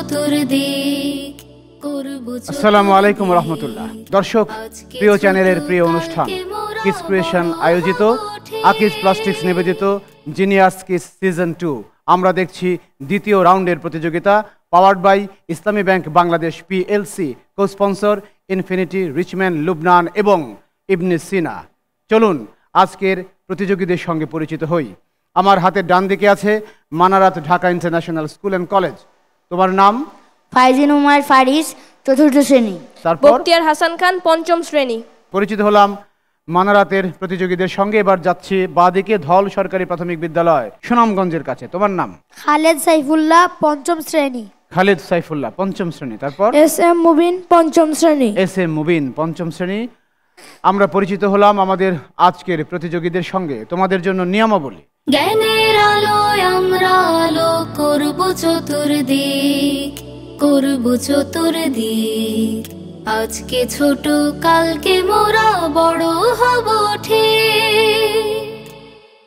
চতুর্দিক। আসসালামু আলাইকুম রহমতুল্লাহ। দর্শক, প্রিয় চ্যানেলের প্রিয় অনুষ্ঠান কিডস ক্রিয়েশন আয়োজিত আকিজ প্লাস্টিক্স নিবেদিত জিনিয়াস কিডস সিজন 2 আমরা দেখছি দ্বিতীয় রাউন্ডের প্রতিযোগিতা, powered by Islami bank Bangladesh PLC, co sponsor Infinity, Richman, Lubnan এবং ইবনে সিনা। চলুন আজকের প্রতিযোগীদের সঙ্গে পরিচিত হই। আমার হাতের ডান দিকে আছে Manarat Dhaka international school and college. তোমার নাম? ফাইজিন উমার ফারিস, চতুর্থ শ্রেণী। তারপর বখতিয়ার হাসান খান, পঞ্চম শ্রেণী। পরিচিত হলাম মানারাতের প্রতিযোগীদের সঙ্গে। এবার যাচ্ছি বাদিকে ধল সরকারি প্রাথমিক বিদ্যালয় সুনামগঞ্জের কাছে। তোমার নাম? খালেদ সাইফুল্লাহ, পঞ্চম শ্রেণী। খালেদ সাইফুল্লাহ, পঞ্চম শ্রেণী। তারপর এস এম মুবিন, পঞ্চম শ্রেণী। এস এম মুবিন, পঞ্চম শ্রেণী। আমরা পরিচিত হলাম আমাদের আজকের প্রতিযোগীদের সঙ্গে। তোমাদের জন্য নিয়মাবলী। জ্ঞানের আলোয় আমরা আলো করব চতুর্দিক, করব চতুর্দিক। আজকে ছোট, কালকে মোরা বড় হব ঠিক।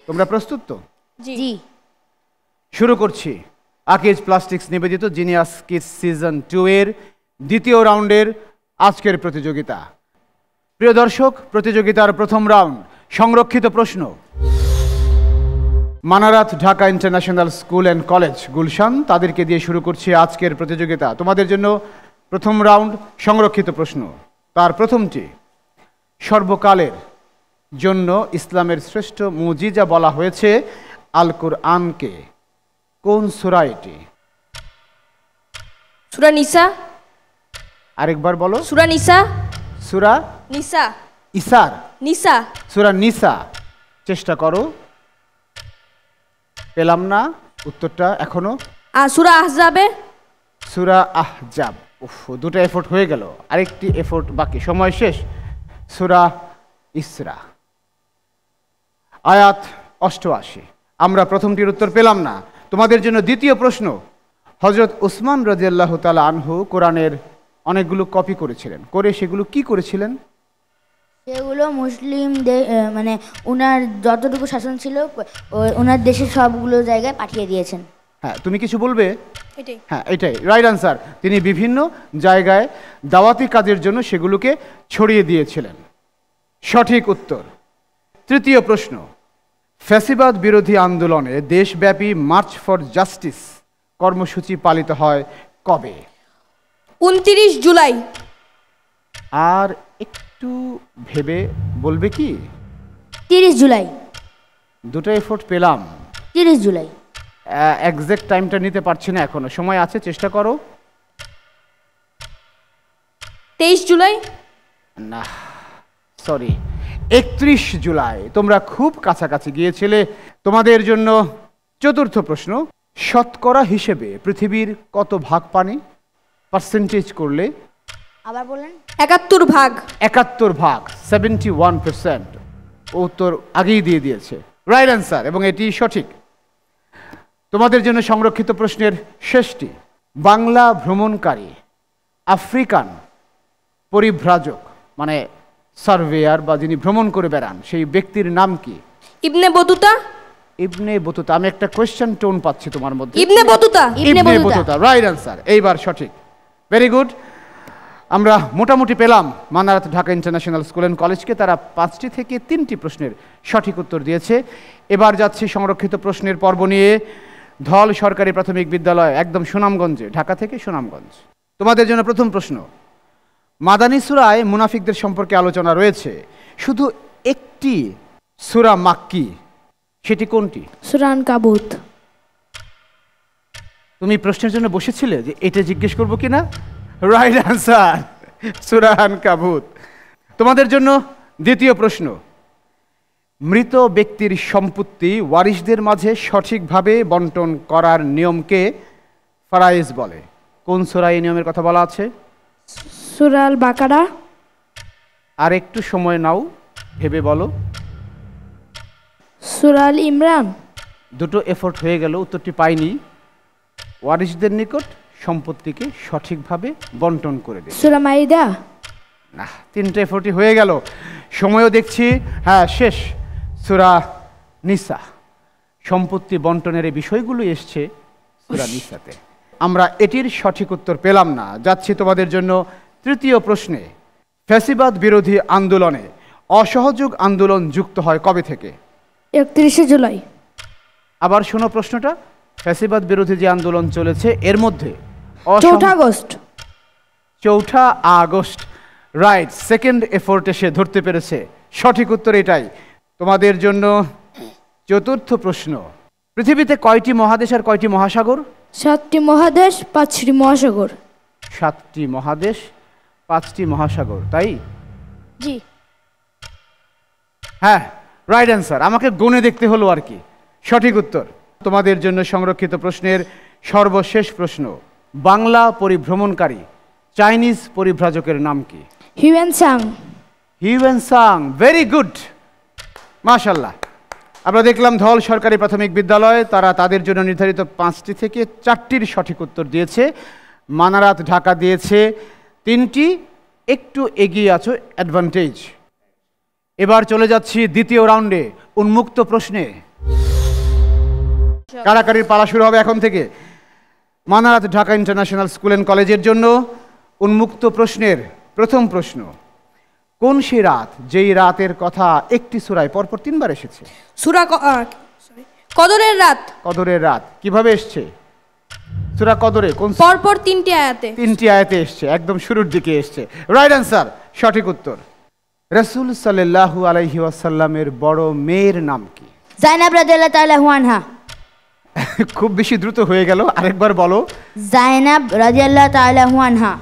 তোমরা প্রস্তুত তো? জি। শুরু করছি আকিজ প্লাস্টিক্স নিবেদিত জিনিয়াস কিডস সিজন 2 এর দ্বিতীয় রাউন্ডের আজকের প্রতিযোগিতা। প্রিয় দর্শক, প্রতিযোগিতার প্রথম রাউন্ড, সংরক্ষিত প্রশ্ন। Manarat Dhaka international school and college Gulshan, তাদেরকে দিয়ে শুরু করছি আজকের প্রতিযোগিতা। তোমাদের জন্য প্রথম রাউন্ড, সংরক্ষিত প্রশ্ন। তার প্রথমটি, সর্বকালের জন্য ইসলামের শ্রেষ্ঠ মুজিজা বলা হয়েছে আল কুরআনকে। কোন সূরা এটি? সূরা নিসা। আরেকবার বলো। সূরা নিসা। সূরা নিসা। ইসার। নিসা। সূরা নিসা। চেষ্টা করো। পেলাম না উত্তরটা এখনো। সূরা আহজাবে। সূরা আহজাব। উফ, দুটো এফোর্ট হয়ে গেল, আরেকটি এফোর্ট বাকি, সময় শেষ। সূরা ইসরা, আয়াত 88। আমরা প্রথমটির উত্তর পেলাম না। তোমাদের জন্য দ্বিতীয় প্রশ্ন। হযরত উসমান রাদিয়াল্লাহু তাআলা আনহু কোরআনের অনেকগুলো কপি করেছিলেন, করে সেগুলো কি করেছিলেন? সেগুলো মুসলিম মানে ওনার যতটুকু শাসন ছিল ওনার দেশের সবগুলো জায়গায় পাঠিয়ে দিয়েছেন। হ্যাঁ, তুমি কিছু বলবে? এটাই। হ্যাঁ, এটাই রাইট আনসার। তিনি বিভিন্ন জায়গায় দাওয়াতি কাজের জন্য সেগুলোকে ছড়িয়ে দিয়েছিলেন। সঠিক উত্তর। তৃতীয় প্রশ্ন। ফ্যাসিবাদ বিরোধী আন্দোলনে দেশব্যাপী মার্চ ফর জাস্টিস কর্মসূচি পালিত হয় কবে? 29 জুলাই। আর একটু ভেবে বলবে কি? 30 জুলাই। দুটো এফোর্ট পেলাম। 30 জুলাই। এক্সাক্ট টাইমটা নিতে পারছি না এখনো, সময় আছে, চেষ্টা করো। 23 জুলাই। না, সরি, 31 জুলাই। তোমরা খুব কাছাকাছি গিয়েছিলে। তোমাদের জন্য চতুর্থ প্রশ্ন। শতকরা হিসেবে পৃথিবীর কত ভাগ পানি? পার্সেন্টেজ করলে? আবার বলেন। 71 ভাগ। 71 ভাগ, 71%। উত্তর আগেই দিয়ে দিয়েছে, রাইট অ্যান্সার, এবং এটি সঠিক। তোমাদের জন্য সংরক্ষিত প্রশ্নের শেষটি। বাংলা ভ্রমণকারী আফ্রিকান পরিভ্রাজক, মানে সার্ভেয়ার বা যিনি ভ্রমণ করে বেড়ান, সেই ব্যক্তির নাম কি? Ibn Battuta. Ibn Battuta. আমি একটা কোয়েশ্চেন টোন পাচ্ছি তোমার মধ্যে। Ibn Battuta. Ibn Battuta, right answer, এইবার সঠিক, ভেরি গুড। আমরা মোটামুটি পেলাম Manarat Dhaka international school and কলেজকে। তারা 5টি থেকে 3টি প্রশ্নের সঠিক উত্তর দিয়েছে। এবার যাচ্ছি সংরক্ষিত প্রশ্নের পর্ব নিয়ে। ধল সরকারি প্রাথমিক বিদ্যালয়, একদম সুনামগঞ্জে, ঢাকা থেকে সুনামগঞ্জ। তোমাদের জন্য প্রথম প্রশ্ন। মাদানী সূরায় মুনাফিকদের সম্পর্কে আলোচনা রয়েছে, শুধু একটি সূরা মাক্কি, সেটি কোনটি? সূরা আনকাবুত। তুমি প্রশ্নের জন্য বসেছিলে যে এটা জিজ্ঞেস করবো কিনা? রাইট আনসার, সূরা আনকাবুত। তোমাদের জন্য দ্বিতীয় প্রশ্ন। মৃত ব্যক্তির সম্পত্তি ওয়ারিসদের মাঝে সঠিকভাবে বন্টন করার নিয়মকে ফারাইজ বলে। কোন সূরায় এই নিয়মের কথা বলা আছে? সূরা আল বাকারা। আর একটু সময় নাও, ভেবে বলো। সূরা আল ইমরান। দুটো এফোর্ট হয়ে গেল, উত্তরটি পাইনি। ওয়ারিসদের নিকট সম্পত্তিকে সঠিকভাবে বন্টন করে দেয়। সূরা মাইদা। না, 3টে এফোর্টই হয়ে গেল, সময়ও দেখছি হ্যাঁ শেষ। সূরা নিসা। সম্পত্তি বন্টনের এই বিষয়গুলো এসছে সূরা নিসাতে। আমরা এটির সঠিক উত্তর পেলাম না। যাচ্ছি তোমাদের জন্য তৃতীয় প্রশ্নে। ফ্যাসিবাদ বিরোধী আন্দোলনে অসহযোগ আন্দোলন যুক্ত হয় কবে থেকে? 31 জুলাই। আবার শোনো প্রশ্নটা। ফ্যাসিবাদ বিরোধী যে আন্দোলন চলেছে এর মধ্যে 4 আগস্ট। 4 August, right. সেকেন্ড এফোর্টে সে ধরতে পেরেছে। সঠিক উত্তর এটাই। তোমাদের জন্য চতুর্থ প্রশ্ন। পৃথিবীতে কয়টি মহাদেশ আর কয়টি মহাসাগর? 7টি মহাদেশ, 5টি মহাসাগর। 7টি মহাদেশ, 5টি মহাসাগর, তাই? জি। হ্যাঁ, রাইট অ্যান্সার। আমাকে গুণে দেখতে হলো আর কি। সঠিক উত্তর। তোমাদের জন্য সংরক্ষিত প্রশ্নের সর্বশেষ প্রশ্ন। বাংলা পরিভ্রমণকারী চাইনিজ পরিভ্রাজকের নাম কি? Hiuen Tsang. ভেরি গুড, মাশাল্লাহ। আমরা দেখলাম ধল সরকারি প্রাথমিক বিদ্যালয়, তারা তাদের জন্য নির্ধারিত 5টি থেকে 4টির সঠিক উত্তর দিয়েছে। মানারাত ঢাকা দিয়েছে 3টি। একটু এগিয়ে আছো, অ্যাডভান্টেজ। এবার চলে যাচ্ছি দ্বিতীয় রাউন্ডে, উন্মুক্ত প্রশ্নে। কারাকারির পালা শুরু হবে এখন থেকে। Manarat Dhaka international school and কলেজের জন্য উন্মুক্ত প্রশ্নের প্রথম প্রশ্ন। কোন সেই রাত যেই রাতের কথা একটি সূরায় পরপর 3বার এসেছে? কদরের রাত। কদরের রাত কিভাবে এসছে? সূরা কদরে কোন? পরপর 3টি আয়াতে। 3টি আয়াতে এসছে, একদম শুরুর দিকে এসছে। রাইট অ্যান্সার, সঠিক উত্তর। রাসূল সাল্লাল্লাহু আলাইহি ওয়াসাল্লামের বড় মেয়ের নাম কি? জাইনাব রাদিয়াল্লাহু তাআলা আনহা। খুব বেশি দ্রুত হয়ে গেল, আরেকবার বলো। জাইনাব রাদিয়াল্লাহু তাআলা আনহা।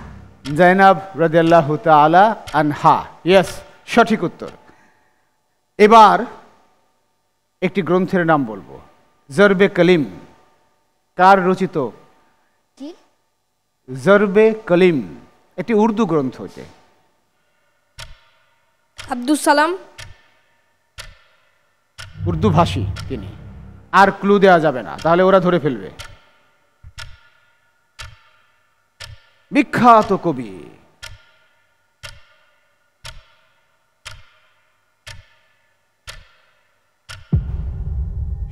জাইনাব রাদিয়াল্লাহু তাআলা আনহা, ইয়েস, সঠিক উত্তর। এবার একটি গ্রন্থের নাম বলবো। জরবে কলিম কার রচিত? কি? জরবে কলিম একটি উর্দু গ্রন্থ। আব্দুস সালাম। উর্দু ভাষী তিনি। আর ক্লু দেওয়া যাবে না, তাহলে ওরা ধরে ফেলবে। বিখ্যাত কবি।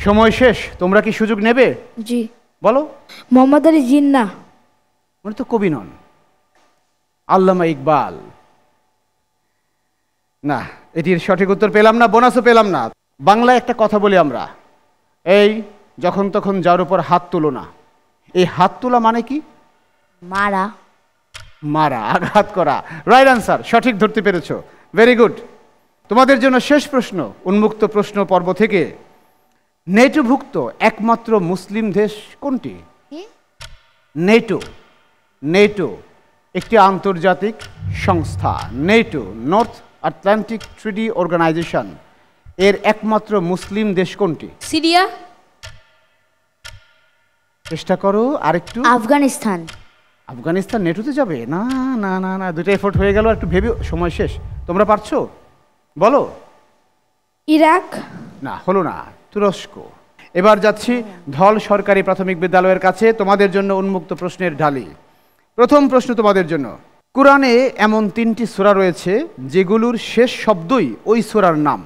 সময় শেষ, তোমরা কি সুযোগ নেবে? জি। বলো। মোহাম্মদ আলী জিন্নাহ। উনি তো কবি নন। আল্লামা ইকবাল। না, এটির সঠিক উত্তর পেলাম না, বোনাসও পেলাম না। বাংলায় একটা কথা বলি আমরা, এই যখন তখন যার উপর হাত তুলো না। এই হাত তোলা মানে কি? মারা। মারা, আঘাত করা। রাইট অ্যান্সার, সঠিক ধরতে পেরেছো, ভেরি গুড। তোমাদের জন্য শেষ প্রশ্ন, উন্মুক্ত প্রশ্ন পর্ব থেকে। নেটোভুক্ত একমাত্র মুসলিম দেশ কোনটি? নেটো। নেটো একটি আন্তর্জাতিক সংস্থা। NATO, north Atlantic treaty organization, এর একমাত্র মুসলিম দেশ কোনটি? সিরিয়া। চেষ্টা করো আরেকটু। আফগানিস্তান। আফগানিস্তান নেটোতে যাবে? না না না না, দুটো এফোর্ট হয়ে গেল, একটু ভেবে। সময় শেষ। তোমরা পারছো? বলো। ইরাক। না, হলো না। তুরস্ক। এবার যাচ্ছি ধল সরকারি প্রাথমিক বিদ্যালয়ের কাছে, তোমাদের জন্য উন্মুক্ত প্রশ্নের ঢালি। প্রথম প্রশ্ন তোমাদের জন্য। কোরআনে এমন 3টি সূরা রয়েছে যেগুলোর শেষ শব্দই ওই সূরার নাম।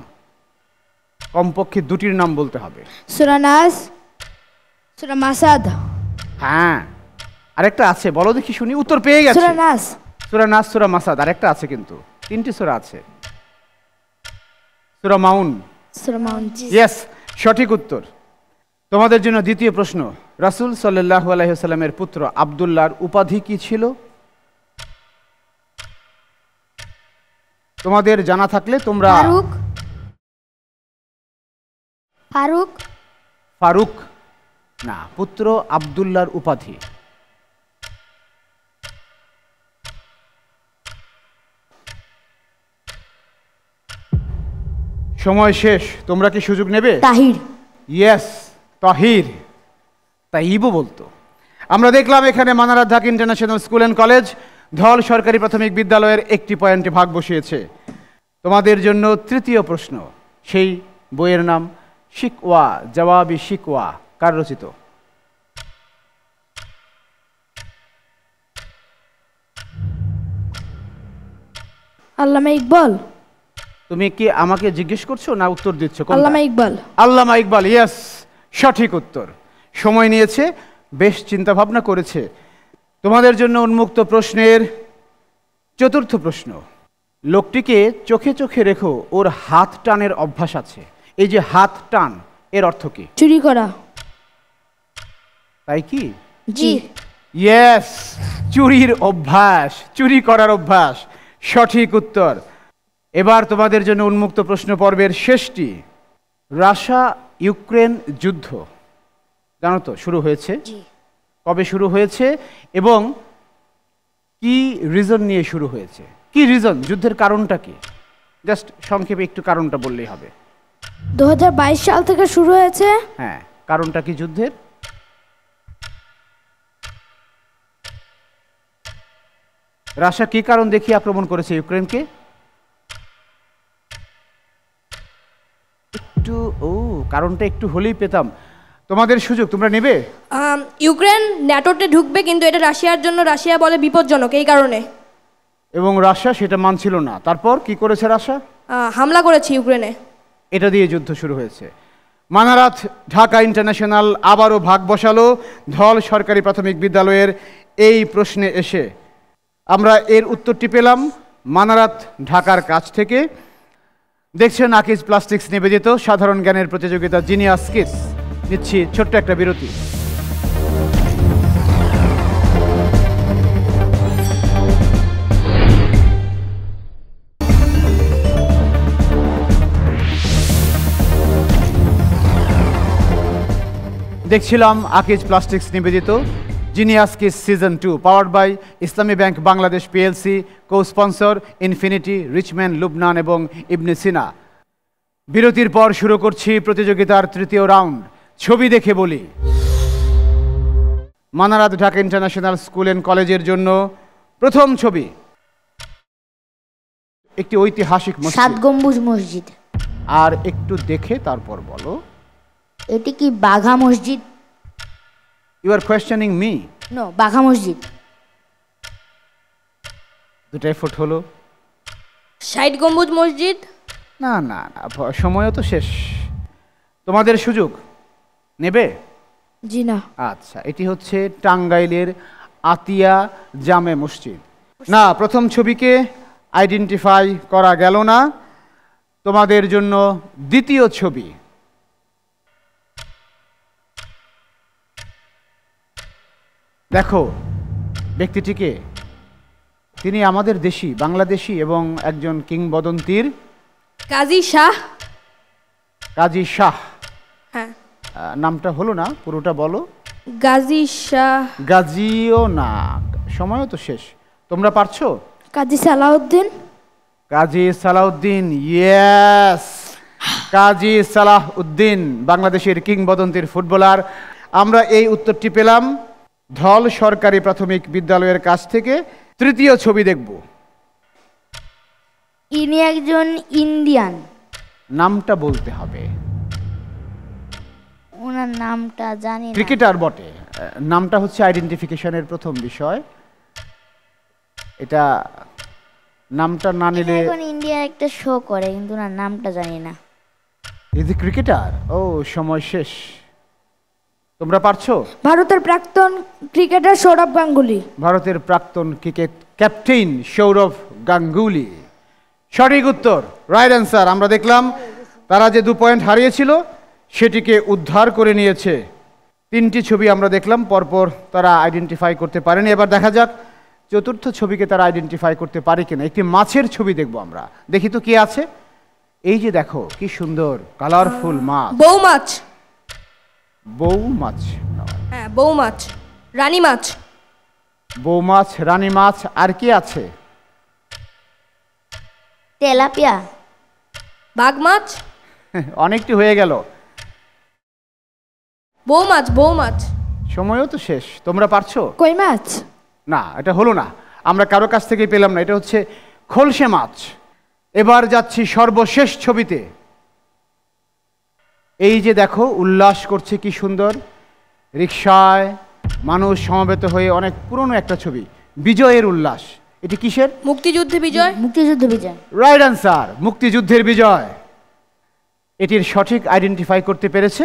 কমপক্ষে 2টির নাম বলতে হবে। সূরা নাস, সূরা মাসাদ। হ্যাঁ, আরেকটা আছে, বলো দেখি শুনি। উত্তর পেয়ে গেছে। সূরা নাস। সূরা নাস, সূরা মাসাদ, আরেকটা আছে কিন্তু। 3টি সূরা আছে। সূরা মাউন। সূরা মাউন। ইয়েস, সঠিক উত্তর। তোমাদের জন্য দ্বিতীয় প্রশ্ন। রাসূল সাল্লাল্লাহু আলাইহি ওয়াসাল্লামের পুত্র আব্দুল্লাহর উপাধি কি ছিল? তোমাদের জানা থাকলে তোমরা। ফারুক। ফারুক। ফারুক না, পুত্র আব্দুল্লাহর উপাধি। সময় শেষ, তোমরা কি সুযোগ নেবে? তাহির। ইয়েস, তাহির। তাইবও বলতো। আমরা দেখলাম এখানে Manarat Dhaka international school and college ধল সরকারি প্রাথমিক বিদ্যালয়ের একটি পয়েন্টে ভাগ বসিয়েছে। তোমাদের জন্য তৃতীয় প্রশ্ন। সেই বইয়ের নাম শিকওয়া জওয়াবি শিকওয়া, কার রচিত? আল্লামা ইকবাল। তুমি কি আমাকে জিজ্ঞেস করছো না উত্তর দিচ্ছ? আল্লামা ইকবাল। আল্লামা ইকবাল, ইয়েস, সঠিক উত্তর। সময় নিয়েছে বেশ চিন্তাভাবনা করেছে। তোমাদের জন্য উন্মুক্ত প্রশ্নের চতুর্থ প্রশ্ন। লোকটিকে চোখে চোখে রেখো, ওর হাত টানের অভ্যাস আছে। এই যে হাত টান, এর অর্থ কি? চুরি করা। তাই কি? জি। ইয়েস, চুরির অভ্যাস, চুরি করার অভ্যাস, সঠিক উত্তর। এবার তোমাদের জন্য উন্মুক্ত প্রশ্ন পর্বের শেষটি। রাশিয়া ইউক্রেন যুদ্ধ জানো তো শুরু হয়েছে, কবে শুরু হয়েছে এবং কি রিজন নিয়ে শুরু হয়েছে? কি রিজন, যুদ্ধের কারণটা কি? জাস্ট সংক্ষেপে একটু কারণটা বললেই হবে। 2022 সাল থেকে শুরু হয়েছে। হ্যাঁ, কারণটা কি যুদ্ধের? রাশিয়া কি কারণ দেখিয়ে আক্রমণ করেছে ইউক্রেনকে? একটু কারণটা একটু হলেই পেতাম। তোমাদের সুযোগ, তোমরা নেবে? ইউক্রেন ন্যাটোতে ঢুকবে, কিন্তু এটা রাশিয়ার জন্য, রাশিয়া বলে বিপজ্জনক, এই কারণে। এবং রাশিয়া সেটা মানছিল না। তারপর কি করেছে রাশিয়া? হামলা করেছে ইউক্রেনে। এটা দিয়ে যুদ্ধ শুরু হয়েছে। মানারাত ঢাকা ইন্টারন্যাশনাল আবারও ভাগ বসালো ধল সরকারি প্রাথমিক বিদ্যালয়ের এই প্রশ্নে এসে। আমরা এর উত্তরটি পেলাম মানারাত ঢাকার কাছ থেকে। দেখছেন আকিজ প্লাস্টিক্স নিবেদিত সাধারণ জ্ঞানের প্রতিযোগিতা জিনিয়াস কিডস। নিচ্ছি ছোট্ট একটা বিরতি। দেখছিলাম আকিজ প্লাস্টিক্স নিবেদিত genius kids season 2, powered by Islami bank Bangladesh PLC, co sponsor Infinity, Richman, Lubnan এবং ইবনে সিনা। বিরতির পর শুরু করছি প্রতিযোগিতার তৃতীয় রাউন্ড। ছবি দেখে বলি। Manarat Dhaka international school and কলেজের জন্য প্রথম ছবি একটি ঐতিহাসিক মসজিদ। 7 গম্বুজ মসজিদ। আর একটু দেখে তারপর বলো। এটি কি বাঘা মসজিদ? You are questioning me? No, Bagha মসজিদ। দুটো এফোর্ট হলো। 60 গম্বুজ মসজিদ। না না না, সময়ও তো শেষ। তোমাদের সুযোগ, নেবে? জি না। আচ্ছা, এটি হচ্ছে টাঙ্গাইলের আতিয়া জামে মসজিদ। না, প্রথম ছবিকে আইডেন্টিফাই করা গেল না। তোমাদের জন্য দ্বিতীয় ছবি। দেখো ব্যক্তিটিকে, তিনি আমাদের দেশি, বাংলাদেশি এবং একজন কিংবদন্তির কাজী শাহ। কাজী শাহ। হ্যাঁ, নামটা হলো না, পুরোটা বলো। গাজী শাহ। গাজীও না, সময়ও তো শেষ। তোমরা পারছো? কাজী সালাউদ্দিন। কাজী সালাউদ্দিন, ইয়েস, কাজী সালাউদ্দিন, বাংলাদেশের কিংবদন্তির ফুটবলার। আমরা এই উত্তরটি পেলাম ধল সরকারি প্রাথমিক বিদ্যালয়ের কাছ থেকে। তৃতীয় ছবি দেখব। ইনি একজন ইন্ডিয়ান। নামটা বলতে হবে। ওনার নামটা জানি না। ক্রিকেটার বটে, নামটা হচ্ছে আইডেন্টিফিকেশনের প্রথম বিষয়। এটা নামটা না নিলে। এখন ইন্ডিয়ার একটা শো করে, কিন্তু ওনার নামটা জানি না। Is cricketer? ও, সময় শেষ। তোমরা পারছো? ভারতের প্রাক্তন ক্রিকেটার সৌরভ গাঙ্গুলি। ভারতের প্রাক্তন ক্রিকেট ক্যাপ্টেন সৌরভ গাঙ্গুলি। সঠিক উত্তর, রাইট অ্যান্সার। আমরা দেখলাম তারা যে 2 পয়েন্ট হারিয়েছিল সেটিকে উদ্ধার করে নিয়েছে। 3টি ছবি আমরা দেখলাম পরপর, তারা আইডেন্টিফাই করতে পারেনি। এবার দেখা যাক চতুর্থ ছবিকে তারা আইডেন্টিফাই করতে পারে কিনা। একটি মাছের ছবি দেখব আমরা। দেখি তো কি আছে। এই যে দেখো কি সুন্দর কালারফুল মাছ। বউ মাছ। বউ মাছ নয়। হ্যাঁ, বউ মাছ, রানী মাছ। বউ মাছ, রানী মাছ, আর কি আছে? তেলাপিয়া। বাঘ মাছ। অনেকটি হয়ে গেল। বউ মাছ, বউ মাছ। সময়ও তো শেষ। তোমরা পারছো? কই মাছ। না, এটা হলো না। আমরা কারো কাছ থেকে পেলাম না। এটা হচ্ছে খলসে মাছ। এবার যাচ্ছি সর্বশেষ ছবিতে। এই যে দেখো উল্লাস করছে কি সুন্দর, রিকশায় মানুষ সমবেত হয়ে, অনেক পুরনো একটা ছবি, বিজয়ের উল্লাস। এটি কিসের? মুক্তিযুদ্ধে বিজয়। মুক্তিযুদ্ধ বিজয়। রাইট অ্যান্সার, মুক্তিযুদ্ধের বিজয়। এটির সঠিক আইডেন্টিফাই করতে পেরেছে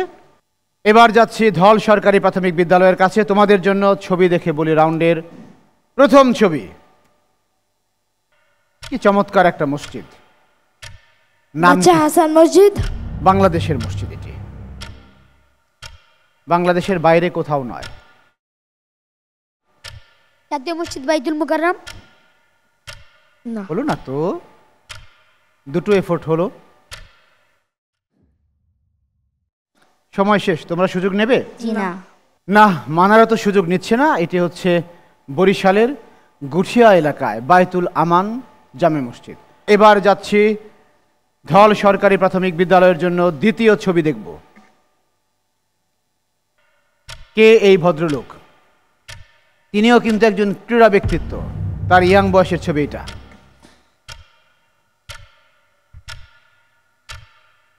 এবার যাচ্ছি ধল সরকারি প্রাথমিক বিদ্যালয়ের কাছে। তোমাদের জন্য ছবি দেখে বলি রাউন্ডের প্রথম ছবি। কি চমৎকার একটা মসজিদ, নাম বাচ্চা হাসান মসজিদ। বাংলাদেশের মসজিদ এটি, বাংলাদেশের বাইরে কোথাও নয়। জাতীয় মসজিদ বাইতুল মুকাররম। না, হলো না তো, দুটো এফোর্ট হলো। সময় শেষ, তোমরা সুযোগ নেবে? জি না। না, মানারা তো সুযোগ নিচ্ছে না। এটি হচ্ছে বরিশালের গুঠিয়া এলাকায় বাইতুল আমান জামে মসজিদ। এবার যাচ্ছি ধল সরকারি প্রাথমিক বিদ্যালয়ের জন্য দ্বিতীয় ছবি দেখব। কে এই ভদ্রলোক? তিনিও কিন্তু একজন ক্রীড়া ব্যক্তিত্ব, তার ইয়াং বয়সের ছবি এটা।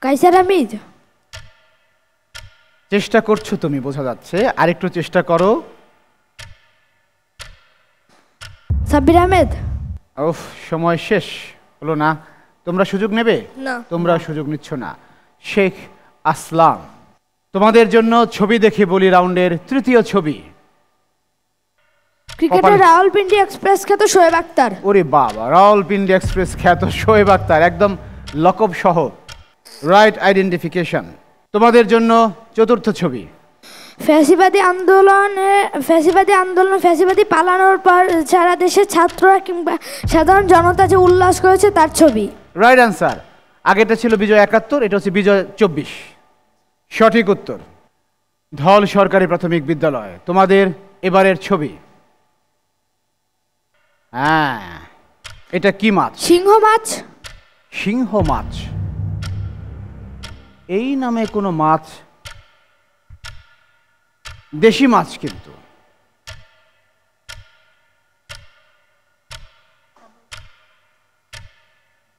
কাইসার হামিদ। চেষ্টা করছো তুমি, বোঝা যাচ্ছে, আরেকটু চেষ্টা করো। সাব্বির আহমেদ। উফ, সময় শেষ হলো না। তোমরা সুযোগ নেবে? না। তোমরা সুযোগ নিচ্ছ না। শেখ আসলাম। তোমাদের জন্য ছবি দেখে বলি রাউন্ডের তৃতীয় ছবি। ক্রিকেটার রাওয়ালপিন্ডি এক্সপ্রেস খ্যাত শোয়েব আক্তার। ওরে বাবা, রাওয়ালপিন্ডি এক্সপ্রেস খ্যাত শোয়েব আক্তার, একদম লকব সহ রাইট আইডেন্টিফিকেশন। তোমাদের জন্য চতুর্থ ছবি। ফ্যাসিবাদী আন্দোলন ফ্যাসিবাদী পালানোর পর সারা দেশের ছাত্ররা কিংবা সাধারণ জনতা যে উল্লাস করেছে তার ছবি। Right answer. আগেটা ছিল বিজয় ৭১, এটা হচ্ছে বিজয় ২৪। সঠিক উত্তর। ধল সরকারি প্রাথমিক বিদ্যালয়, তোমাদের এবারের ছবি। হ্যাঁ, এটা কি মাছ? সিংহ মাছ। সিংহ মাছ। এই নামে কোনো মাছ, দেশি মাছ কিন্তু।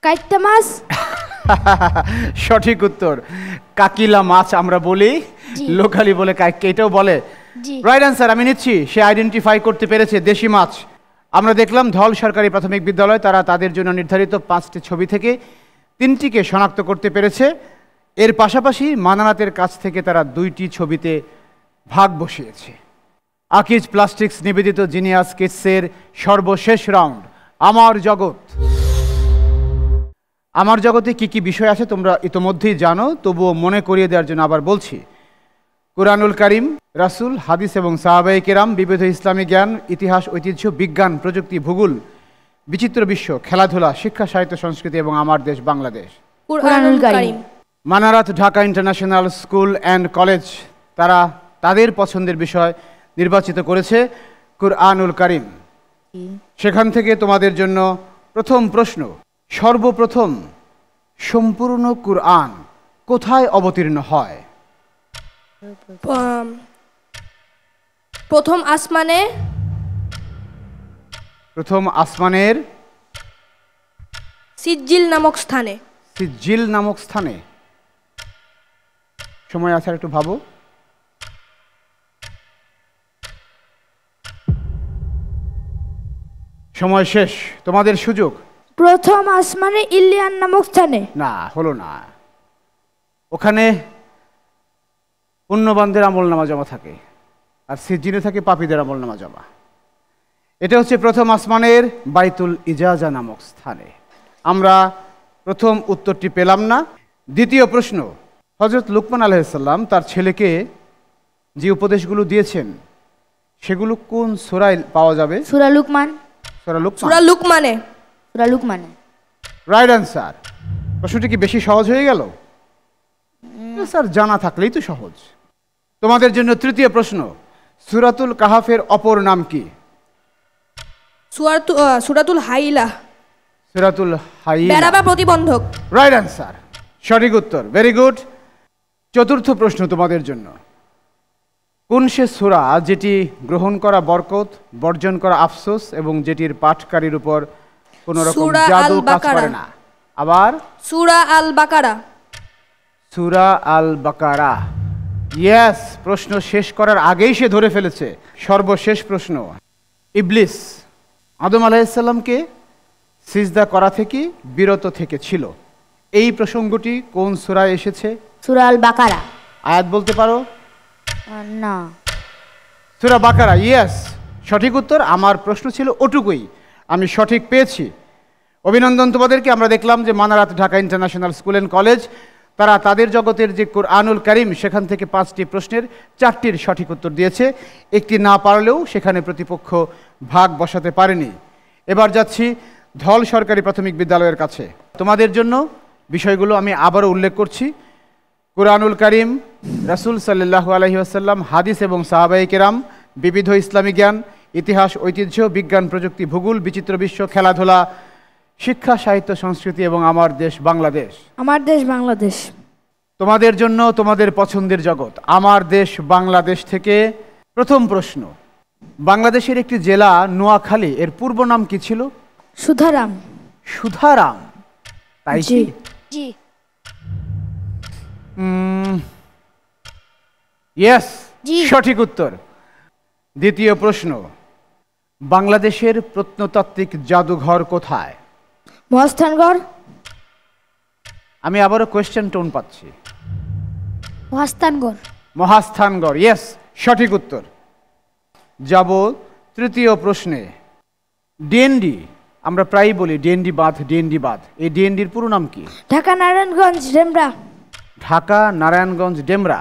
কাইট্টা মাছ। সঠিক উত্তর। কাকিলা মাছ আমরা বলি, লোকালি বলে কাইক্কা, এটাও বলে। Right answer. আমি নিচ্ছি, সে আইডেন্টিফাই করতে পেরেছে দেশি মাছ। আমরা দেখলাম ধল সরকারি প্রাথমিক বিদ্যালয় তারা তাদের জন্য নির্ধারিত ৫টি ছবি থেকে ৩টিকে শনাক্ত করতে পেরেছে। এর পাশাপাশি মানারাতের কাছ থেকে তারা ২টি ছবিতে ভাগ বসিয়েছে। আকিজ প্লাস্টিক্স নিবেদিত জিনিয়াস কিডসের সর্বশেষ রাউন্ড, আমার জগৎ। আমার জগতে কি কি বিষয় আছে তোমরা ইতোমধ্যেই জানো, তবুও মনে করিয়ে দেওয়ার জন্য আবার বলছি। কুরআনুল কারীম, রাসূল, হাদিস এবং সাহাবায়ে কেরাম, বিবিধ ইসলামী জ্ঞান, ইতিহাস, ঐতিহ্য, বিজ্ঞান, প্রযুক্তি, ভূগোল, বিচিত্র বিশ্ব, খেলাধুলা, শিক্ষা, সাহিত্য, সংস্কৃতি এবং আমার দেশ বাংলাদেশ। কুরআনুল কারীম। Manarat Dhaka international school and college তারা তাদের পছন্দের বিষয় নির্বাচিত করেছে কুরআনুল কারীম। সেখান থেকে তোমাদের জন্য প্রথম প্রশ্ন। সর্বপ্রথম সম্পূর্ণ কুরআন কোথায় অবতীর্ণ হয়? প্রথম আসমানে। প্রথম আসমানের সিজ্জিল নামক স্থানে। সিজ্জিল নামক স্থানে। সময় আছে, একটু ভাবো। সময় শেষ, তোমাদের সুযোগ। প্রথম আসমানে ইলিয়ান নামক স্থানে। না, হলো না। ওখানে পুণ্যবানদের আমলনামা জমা থাকে, আর সিজ্জিনে থাকে পাপীদের আমলনামা জমা। এটা হচ্ছে প্রথম আসমানের বাইতুল ইজাজা নামক স্থানে। আমরা প্রথম উত্তরটি পেলাম না। দ্বিতীয় প্রশ্ন। হযরত লুকমান আলাইহিস সালাম তার ছেলেকে যে উপদেশগুলো দিয়েছেন সেগুলো কোন সূরায় পাওয়া যাবে? সূরা লুকমান। সূরা লুকমান। সূরা লুকমানে। সূরা লুকমানে। Right answer. প্রশ্নটি কি বেশি সহজ হয়ে গেল? স্যার, জানা থাকলেই তো সহজ। তোমাদের জন্য তৃতীয় প্রশ্ন। সূরাতুল কাহাফের অপর নাম কি? সূরাতুল হাইলা। সূরাতুল হাইলা। বেড়া বা প্রতিবন্ধক। রাইট অ্যান্সার, সঠিক উত্তর, ভেরি গুড। চতুর্থ প্রশ্ন তোমাদের জন্য। কোন সে সূরা যেটি গ্রহণ করা বরকত, বর্জন করা আফসোস এবং যেটির পাঠকারীর উপর কোনো রকম সূরা জাদু আল কাজ বাকারা। করে না? আবার সূরা আল বাকারা। সূরা আল বাকারা। ইয়েস, প্রশ্ন শেষ করার আগেই সে ধরে ফেলেছে। সর্বশেষ প্রশ্ন। ইবলিস আদম আলাইহিস সালামকে সিজদা করা থেকে বিরত থেকে ছিল, এই প্রসঙ্গটি কোন সূরায় এসেছে? সূরা আল বাকারা। আয়াত বলতে পারো? না। সূরা বাকারা, ইয়েস সঠিক উত্তর। আমার প্রশ্ন ছিল ওটুকুই, আমি সঠিক পেয়েছি। অভিনন্দন তোমাদেরকে। আমরা দেখলাম যে Manarat Dhaka international school and college তারা তাদের জগতের যে কুরআনুল কারীম সেখান থেকে 5টি প্রশ্নের 4টির সঠিক উত্তর দিয়েছে। একটি না পারলেও সেখানে প্রতিপক্ষ ভাগ বসাতে পারেনি। এবার যাচ্ছি ধল সরকারি প্রাথমিক বিদ্যালয়ের কাছে। তোমাদের জন্য বিষয়গুলো আমি আবারও উল্লেখ করছি। কুরআনুল কারীম, রাসূল সাল্লাল্লাহু আলাইহি ওয়াসাল্লাম, হাদিস এবং সাহাবায়ে কেরাম, বিবিধ ইসলামী জ্ঞান, ইতিহাস, ঐতিহ্য, বিজ্ঞান, প্রযুক্তি, ভূগোল, বিচিত্র বিশ্ব, খেলাধুলা, শিক্ষা, সাহিত্য, সংস্কৃতি এবং আমার দেশ বাংলাদেশ। আমার দেশ বাংলাদেশ। তোমাদের জন্য তোমাদের পছন্দের জগৎ আমার দেশ বাংলাদেশ থেকে প্রথম প্রশ্ন। বাংলাদেশের একটি জেলা নোয়াখালী, এর পূর্ব নাম কি ছিল? সুধারাম। সুধারাম, তাই কি? জি। ইয়েস, সঠিক উত্তর। দ্বিতীয় প্রশ্ন, বাংলাদেশের প্রত্নতাত্ত্বিক জাদুঘর কোথায়? মহাস্থানগড়। আমি আবারও কোয়েশ্চেন টোন পাচ্ছি। মহাস্থানগড়। মহাস্থানগড়, ইয়েস সঠিক উত্তর। যাব তৃতীয় প্রশ্নে। ডিএনডি, আমরা প্রায়ই বলি ডিএনডি বাঁধ, ডিএনডি বাঁধ, এই ডিএনডির পুরো নাম কি? ঢাকা নারায়ণগঞ্জ ডেমরা। ঢাকা নারায়ণগঞ্জ ডেমরা,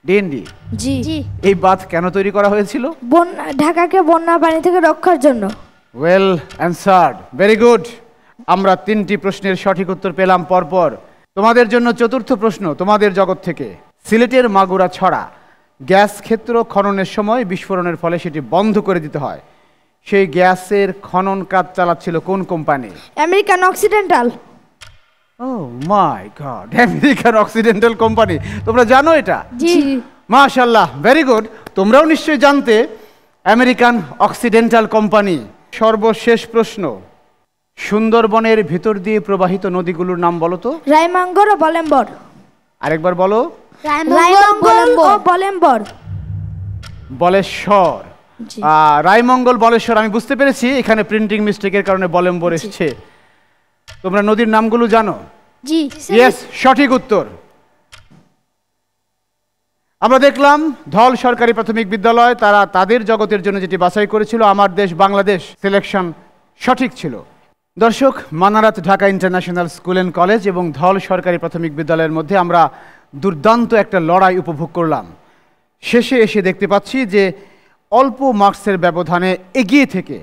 ডিএনডি। জি। এই বাঁধ কেন তৈরি করা হয়েছিল? ঢাকাকে বন্যা পানি থেকে রক্ষার জন্য। Well answered, very good. আমরা 3টি প্রশ্নের সঠিক উত্তর পেলাম পরপর। তোমাদের জন্য চতুর্থ প্রশ্ন তোমাদের জগৎ থেকে। সিলেটের মাগুরা ছড়া গ্যাস ক্ষেত্র খননের সময় বিস্ফোরণের ফলে সেটি বন্ধ করে দিতে হয়। সেই গ্যাসের খনন কাজ চালাচ্ছিল কোন company? American Occidental. Oh my God, American Occidental company. তোমরা জানো এটা? জি। মাশাআল্লাহ, ভেরি গুড। তোমরাও নিশ্চয়ই জানতে আমেরিকান অক্সিডেন্টাল কোম্পানি। সর্বশেষ প্রশ্ন, সুন্দরবনের ভিতর দিয়ে প্রবাহিত নদীগুলোর নাম বলো তো? রায়মঙ্গল ও বলেম্বর। আরেকবার বলো। রায়মঙ্গল ও বলেম্বর। বলেশ্বর। রায়মঙ্গল, বলেশ্বর, আমি বুঝতে পেরেছি এখানে প্রিন্টিং মিস্টেকের কারণে বলেম্বর এসছে। তোমরা নদীর নামগুলো জানো? জি। ইয়েস, সঠিক উত্তর। আমরা দেখলাম ধল সরকারি প্রাথমিক বিদ্যালয় তারা তাদের জগতের জন্য যেটি বাছাই করেছিল আমার দেশ বাংলাদেশ, সিলেকশন সঠিক ছিল। দর্শক, Manarat Dhaka international school and college এবং ধল সরকারি প্রাথমিক বিদ্যালয়ের মধ্যে আমরা দুর্দান্ত একটা লড়াই উপভোগ করলাম। শেষে এসে দেখতে পাচ্ছি যে অল্প মার্কসের ব্যবধানে এগিয়ে থেকে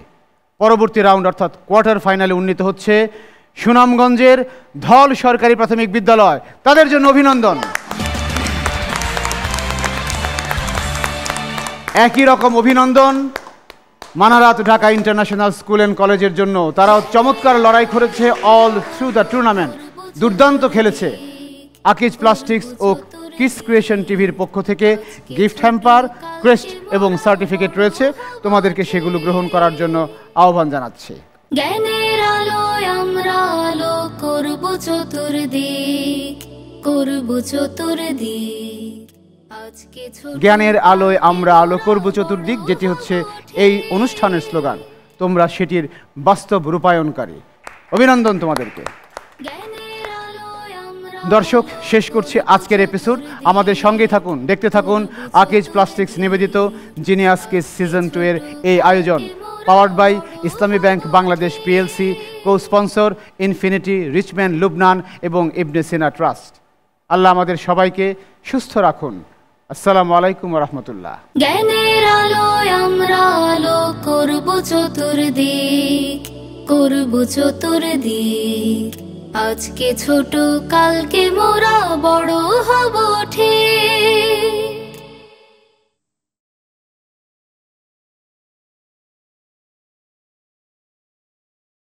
পরবর্তী রাউন্ড অর্থাৎ কোয়ার্টার ফাইনালে উন্নীত হচ্ছে সুনামগঞ্জের ধল সরকারি প্রাথমিক বিদ্যালয়। তাদের জন্য অভিনন্দন। একই রকম অভিনন্দন Manarat Dhaka international school and কলেজের জন্য। তারাও চমৎকার লড়াই করেছে অল থ্রু দ্য টুর্নামেন্ট, দুর্দান্ত খেলেছে। আকিজ প্লাস্টিক্স ও কিডস ক্রিয়েশন টিভির পক্ষ থেকে গিফট হ্যাম্পার, ক্রেস্ট এবং সার্টিফিকেট রয়েছে, তোমাদেরকে সেগুলো গ্রহণ করার জন্য আহ্বান জানাচ্ছি। জ্ঞানের আলোয় আমরা আলো করব চতুর্দিক, করব চতুর্দিক। আজকে জ্ঞানের আলোয় আমরা আলো করব চতুর্দিক, যেটি হচ্ছে এই অনুষ্ঠানের স্লোগান। তোমরা সেটির বাস্তব রূপায়ণকারী। অভিনন্দন তোমাদেরকে। দর্শক, শেষ করছি আজকের এপিসোড। আমাদের সঙ্গে থাকুন, দেখতে থাকুন আকিজ প্লাস্টিক্স নিবেদিত জিনিয়াস কিস সিজন 2 এর এই আয়োজন, powered by Islami bank Bangladesh PLC, co sponsor Infinity, Richman Lubnan এবং ইবনে সিনা ট্রাস্ট। আল্লাহ আমাদের সবাইকে সুস্থ রাখুন। আসসালামু আলাইকুম ওয়া রাহমাতুল্লাহ। জ্ঞানের আলোয় আমরা আলো করব চতুর্দিক, করব চতুর্দিক। আজকে ছোট, কালকে মোরা বড় হব ঠিক।